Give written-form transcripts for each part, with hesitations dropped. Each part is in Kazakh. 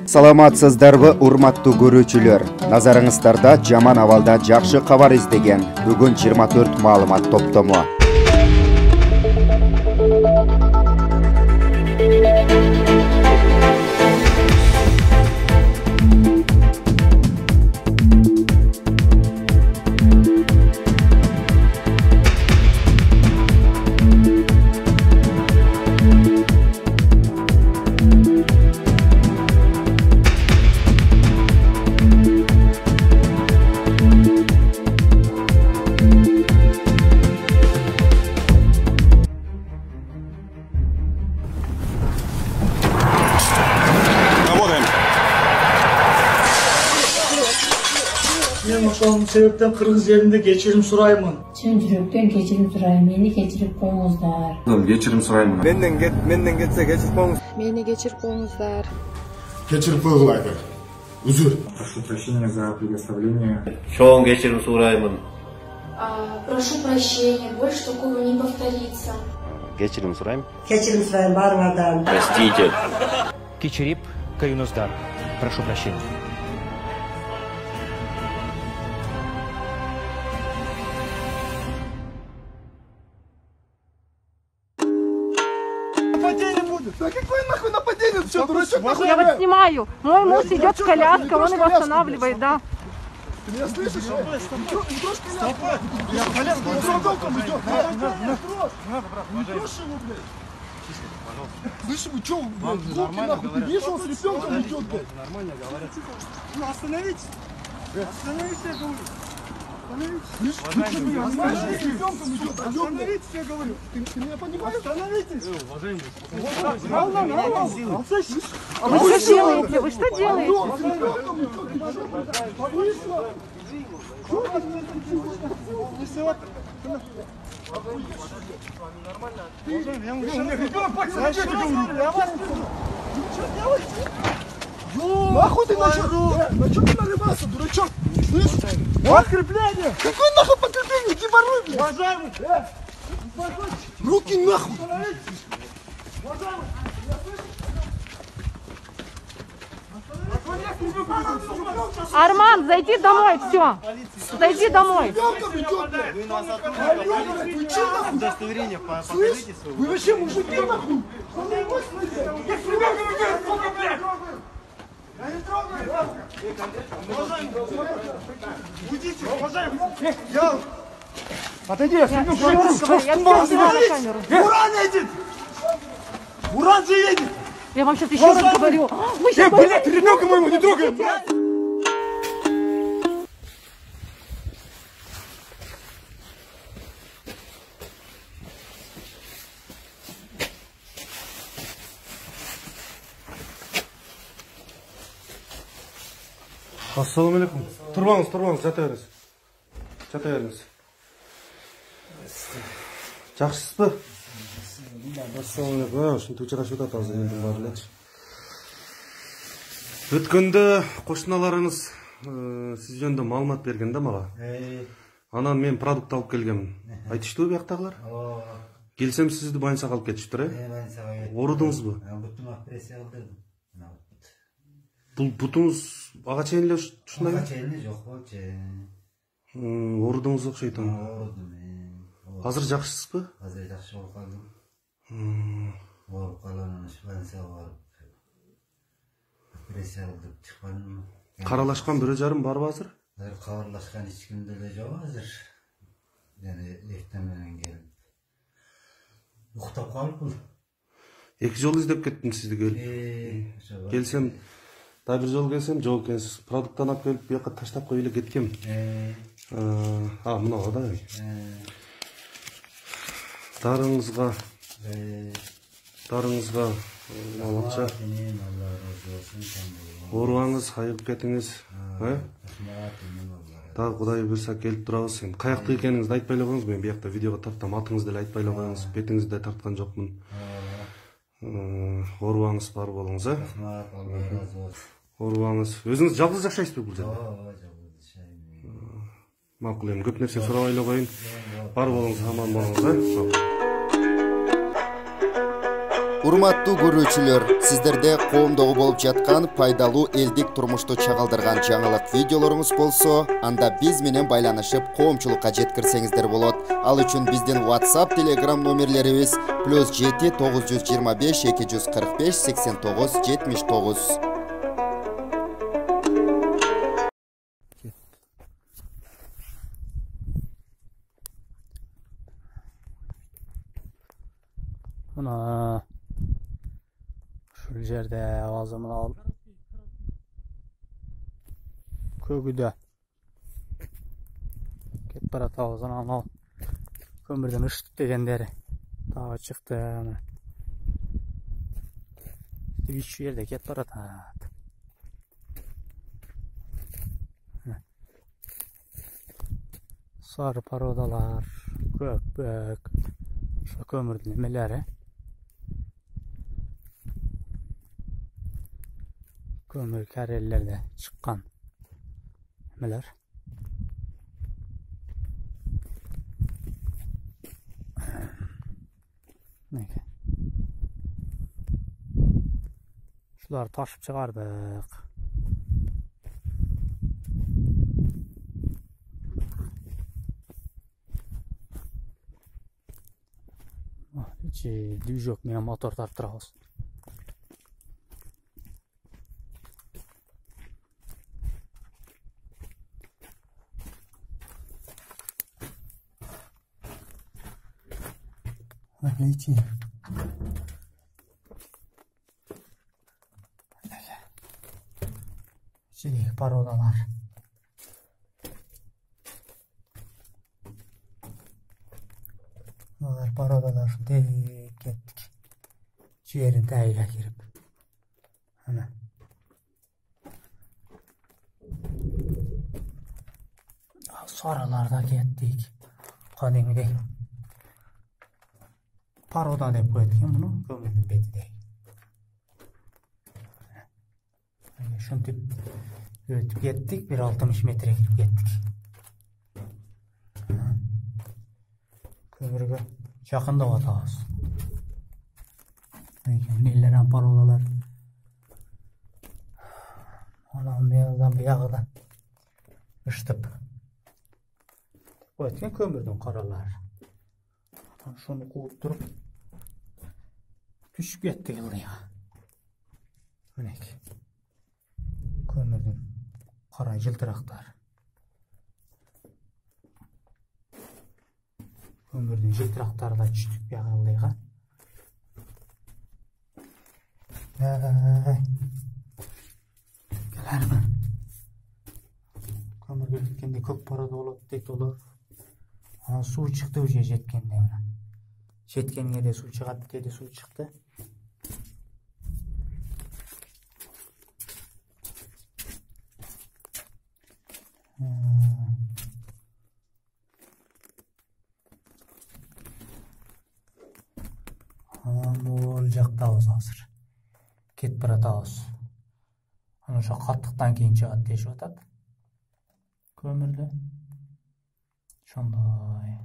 Саламатсыздарбы, урматтуу көрүүчүлөр. Назарыңыздарда жаман абалда жакшы кабар издеген бүгүн 24 маалымат топтому. Мен ошол себептен кыргыз элинде кечирим сураймын. Чын жүрөктөн кечирим сурайм. Мени кечирип коюңуздар. Кечирим сурайм. Менден кетсе кечирип коюңуз. Мени кечирип коюңуздар. Кечирип койгула айдар. Үзүр. Прошу прощения за предоставление. Чоң кечирим сураймын. Прошу прощения, больше такого не повторится. Кечирим сурайм. Кечирим сурайм баарыңардан. Простите. Кечирип коюңуздар. Прошу прощения. Да какое нахуй нападение? Все, дурачок, нахуй. Я вас снимаю. Мой муж идет с коляской, он его останавливает, да. Ты меня слышишь? Не трожь коляску. Я коляску не трогал, там идет. Не трожь его, блядь. Слышь, вы что, блядь, нормально говорят. Ты видишь, он с ребенком идет, блядь. Нормально говорят. Ну остановитесь. Остановитесь, я говорю. Слышь, ты что, меня понимаешь, с ребенком идет. Остановитесь, я говорю. Ты меня понимаешь? Остановитесь. А вы что делаете? Вы что делаете? Нахуй ты начал? На что ты наливался, дурачок? Слышь? Подкрепление! Какое нахуй подкрепление? Геморрой, блядь! Уважаемый! Руки нахуй! Арман, зайди домой, все. Зайди домой. Удостоверение покажите свое. Вы вообще мужики нахуй? Я не трогаю! Уйдите, уважаемый! Отойди, Я все снимаю на камеру. Уран едет! Уран же едет! Я вам сейчас еще раз говорю. Блядь, ребенка моему не трогай! Ассаламу алейкум. Тұрбаңыз, жата беріңіз. Жақсысыз ба? Ассаламу алейкум. Шынты учарашып атасыз енді барлығы. Өткенде қошыналарыңыз сіз жөнінде маалымат берген да мага. Анан мен продукт алып келгенмін. Айтыштыбы бияктагылар? Келсем сізді больницаға алып кетиштир, Орудуңузбу? Бутума операция кылдырдым. Бұл бутуңуз ага чейин эле ушундай? Ага чейин жок болчу. Орудуңуз окшойт. Орудум. Азыр жакшысызбы? Азыр жакшы болуп калдым. Ооруп калган больницага барып операция кылдырып чыкканым. Каралашкан бирөө жарым барбы азыр? Кабарлашкан эч кимде эле жок азыр. Яны эртең менен келип уктап калыппын. Эки жолу издеп кеттим сизди келип. Келсем да бир жолу келсем жок экенсиз. Продукттан алып келип бияка таштап коюп эле кеткем. Мына да. Дарыңызга алакча. Оорубаңыз, айыгып кетиңиз. Дагы Кудай буйрса келип турабыз. Каякта экениңизди айтпай эле коюңуз. Мен биякта видеого тартам. Атыңызды эле айтпай эле коюңуз. Бетиңизди да тарткан жокмун. Оорубаңыз бар болуңуз, Оорубаңыз. Өзүңүз жалгыз жашайсызбы бул жерде? Жалгыз жашайм. Макул, эми көп нерсе сурабай эле коюн. Бар болуңуз, аман болуңуз, Урматтуу көрүүчүлөр, сиздерде коомдогу болуп жаткан пайдалуу элдик турмушту чагылдырган жаңылык видеолоруңуз болсо, анда биз менен байланышып коомчулукка жеткирсеңиздер болот. Ал үчүн биздин WhatsApp, Telegram номерлерибиз +7 925 245 89 79. Ana şu yerde ağzımın al kögüde ket para tağızın al kömürden ışık degenleri dağa çıktı ama bir şu yerde ket para tağı sarı parodalar köpek şu kömürden emeleri kömür karellerde çıkan neler? Ne? Şular taşıp çıkardık. Hiç düz yok, yine motor tarttırağız. Geçin. Şimdi parodalar. Bunlar parodalar dik gittik. Ciğerin tayına girip. Hemen. Sonralarda gittik. Kademide. Paroda dep koyduğum bunu kömürün betide. Şuntip ötüp gittik, bir 60 metre girip gittik. Kömürge yakında otağız. Nelleren parodalar. Anam beyazdan bir yağdan ıştıp. Koyduğum kömürden karalar. Şunu kuğutturup düşüp gitti yıllıya. Örnek. Kömürden kara jıltıraklar. Kömürden jıltıraklar da düşüp yağıllıya. Geler mi? Kömürge bitkende köp parada olup tek olur. Su çıktı uca jetkende ona. Jetkenine de su çıkarttı dedi, su çıktı. Bu olacak tavuz hazır. Ket para tavuz. Onu şu kattıktan keyin çıkarttı deşip atat. Kömürlü. Şunday.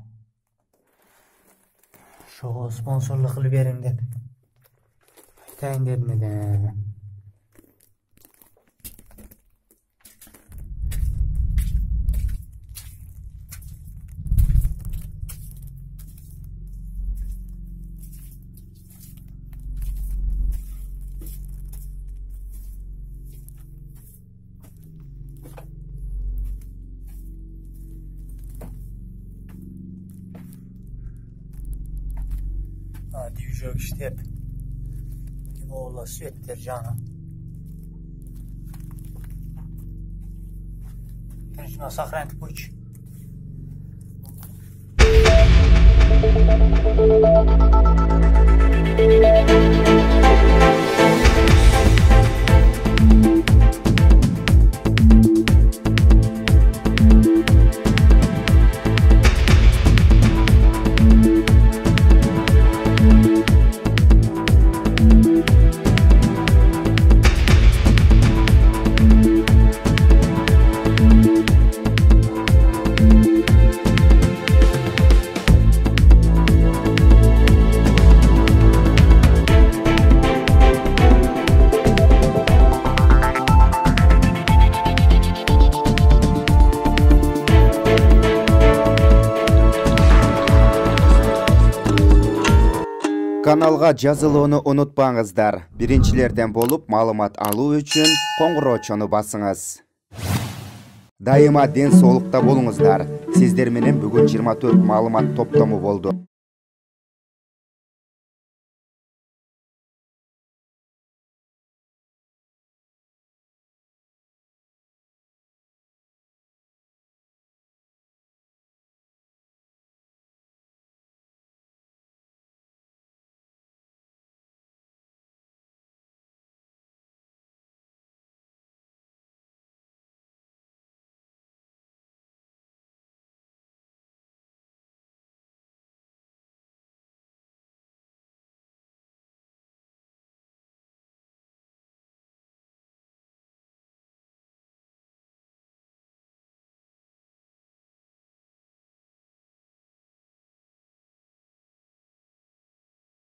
Şu sponsorluk kılıp verin dep. Aytayın depmeden. Diyecek işte hep. Kim oğla süettir canım. Конечно, сохранить путь. Каналга жазылууну унутпаңыздар. Биринчилерден болуп маалымат алуу үчүн коңгуроочону басыңыз. Дайыма ден соолукта болуңуздар. Сиздер менен бүгүн 24 маалымат топтому болду.